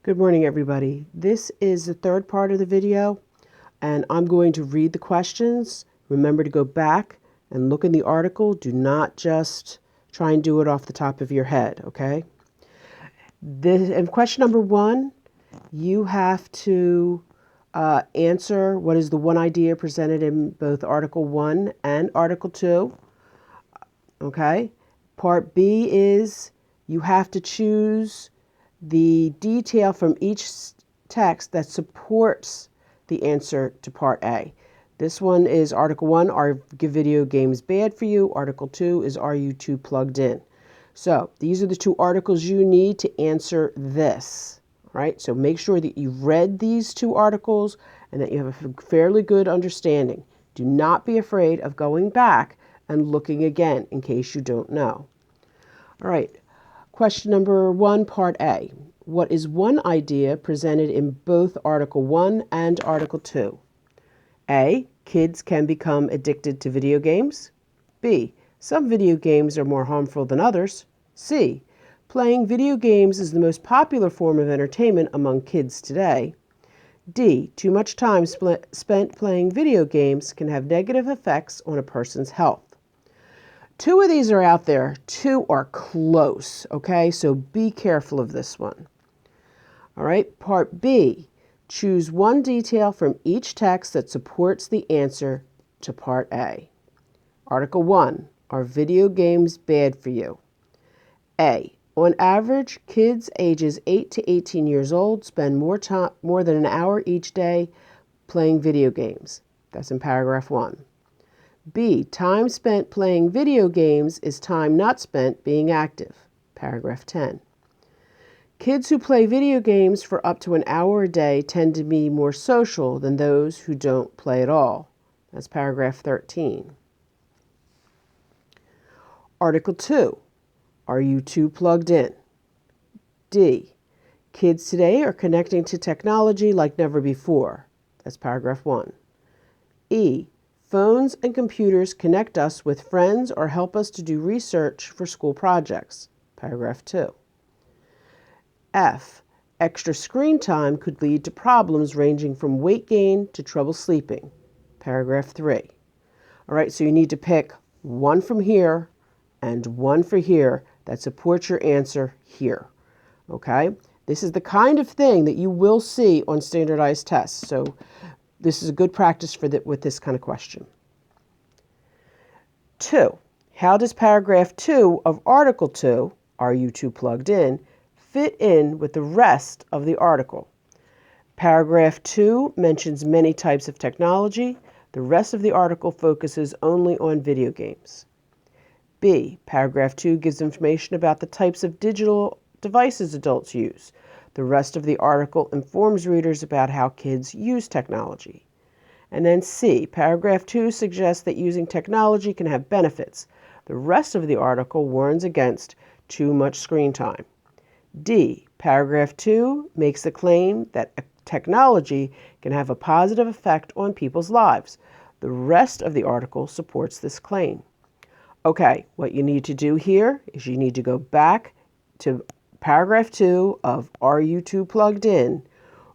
Good morning, everybody. This is the third part of the video, and I'm going to read the questions. Remember to go back and look in the article. Do not just try and do it off the top of your head, okay? In question number 1, you have to answer what is the one idea presented in both Article 1 and Article 2, okay? Part B is you have to choose the detail from each text that supports the answer to Part A. This one is Article 1, are video games bad for you? Article 2 is, are you too plugged in? So these are the two articles you need to answer this, right? So make sure that you've read these two articles and that you have a fairly good understanding. Do not be afraid of going back and looking again in case you don't know. All right. Question number 1, Part A. What is one idea presented in both Article 1 and Article 2? A. Kids can become addicted to video games. B. Some video games are more harmful than others. C. Playing video games is the most popular form of entertainment among kids today. D. Too much time spent playing video games can have negative effects on a person's health. 2 of these are out there. 2 are close, okay? So be careful of this one. All right, Part B. Choose one detail from each text that supports the answer to Part A. Article 1. Are video games bad for you? A. On average, kids ages 8 to 18 years old spend more than an hour each day playing video games. That's in paragraph 1. B. Time spent playing video games is time not spent being active. Paragraph 10. Kids who play video games for up to an hour a day tend to be more social than those who don't play at all. That's paragraph 13. Article 2. Are you too plugged in? D. Kids today are connecting to technology like never before. That's paragraph 1. E. Phones and computers connect us with friends or help us to do research for school projects. Paragraph 2. F. Extra screen time could lead to problems ranging from weight gain to trouble sleeping. Paragraph 3. All right, so you need to pick one from here and one for here that supports your answer here. Okay? This is the kind of thing that you will see on standardized tests. So this is a good practice with this kind of question. 2. How does paragraph 2 of Article 2, are you too plugged in, fit in with the rest of the article? Paragraph 2 mentions many types of technology. The rest of the article focuses only on video games. B. Paragraph 2 gives information about the types of digital devices adults use. The rest of the article informs readers about how kids use technology. And then C. Paragraph 2 suggests that using technology can have benefits. The rest of the article warns against too much screen time. D. Paragraph 2 makes the claim that technology can have a positive effect on people's lives. The rest of the article supports this claim. Okay, what you need to do here is you need to go back to paragraph 2 of Are You Too Plugged In,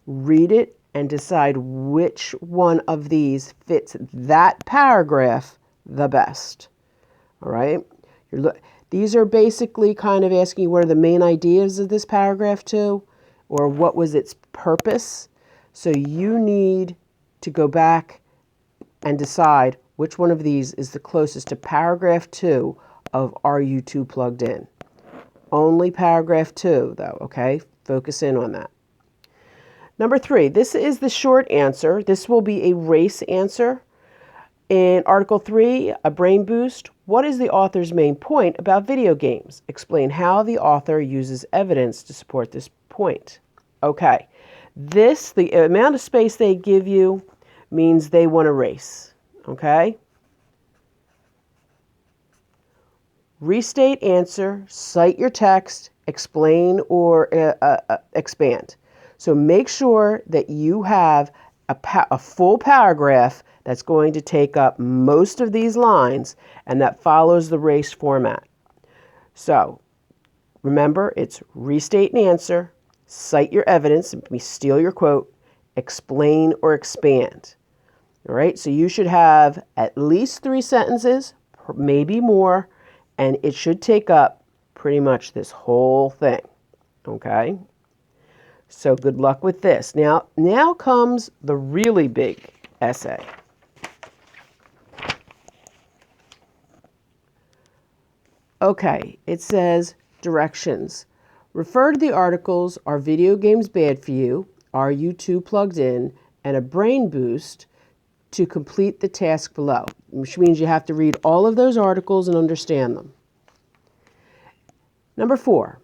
read it, and decide which one of these fits that paragraph the best. All right? These are basically kind of asking you what are the main ideas of this paragraph 2, or what was its purpose. So you need to go back and decide which one of these is the closest to paragraph 2 of Are You Too Plugged In? Only paragraph 2, though, okay? Focus in on that. Number 3, this is the short answer. This will be a race answer. In Article 3, a brain boost, what is the author's main point about video games? Explain how the author uses evidence to support this point. Okay, the amount of space they give you means they want to race, okay? Restate answer, cite your text, explain or expand. So make sure that you have a full paragraph that's going to take up most of these lines and that follows the race format. So remember, it's restate and answer, cite your evidence, let me steal your quote, explain or expand. All right, so you should have at least 3 sentences, maybe more, and it should take up pretty much this whole thing. Okay? So good luck with this. Now comes the really big essay. Okay, it says directions. Refer to the articles, Are Video Games Bad for You? Are You Too Plugged In? And a brain boost to complete the task below, which means you have to read all of those articles and understand them. Number 4,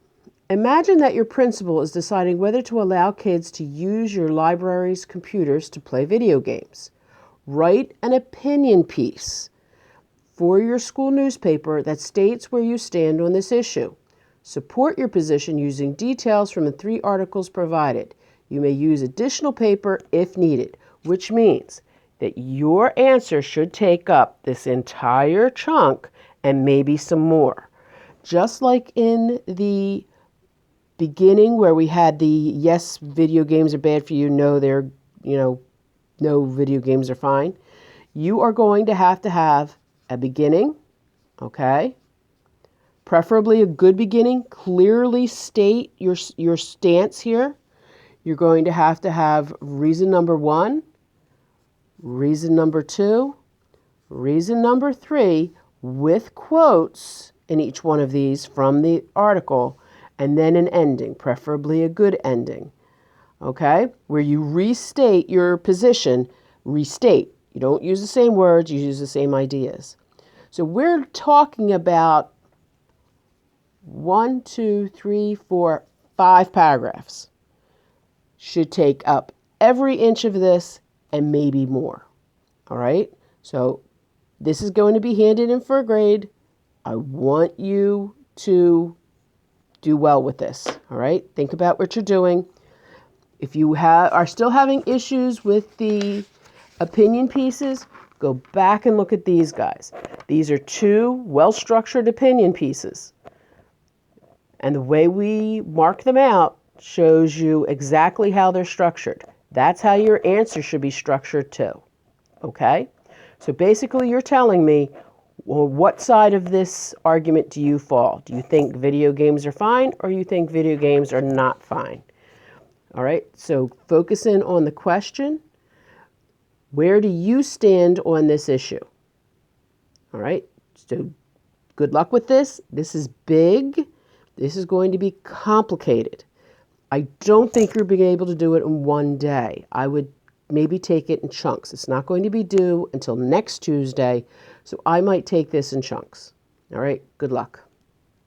imagine that your principal is deciding whether to allow kids to use your library's computers to play video games. Write an opinion piece for your school newspaper that states where you stand on this issue. Support your position using details from the 3 articles provided. You may use additional paper if needed, which means that your answer should take up this entire chunk and maybe some more. Just like in the beginning where we had the yes, video games are bad for you, no, no, video games are fine. You are going to have a beginning, okay? Preferably a good beginning. Clearly state your stance here. You're going to have reason number 1, reason number 2, reason number 3 with quotes in each one of these from the article, and then an ending, preferably a good ending, okay? Where you restate your position, restate. You don't use the same words, you use the same ideas. So we're talking about 1, 2, 3, 4, 5 paragraphs. Should take up every inch of this and maybe more. All right? So this is going to be handed in for a grade. I want you to do well with this. All right? Think about what you're doing. If you are still having issues with the opinion pieces, go back and look at these guys. These are 2 well-structured opinion pieces. And the way we mark them out shows you exactly how they're structured. That's how your answer should be structured too. Okay? So basically you're telling me, well, what side of this argument do you fall? Do you think video games are fine or you think video games are not fine? All right? So focus in on the question. Where do you stand on this issue? All right? So good luck with this. This is big. This is going to be complicated. I don't think you're being able to do it in one day. I would maybe take it in chunks. It's not going to be due until next Tuesday, so I might take this in chunks. All right, good luck.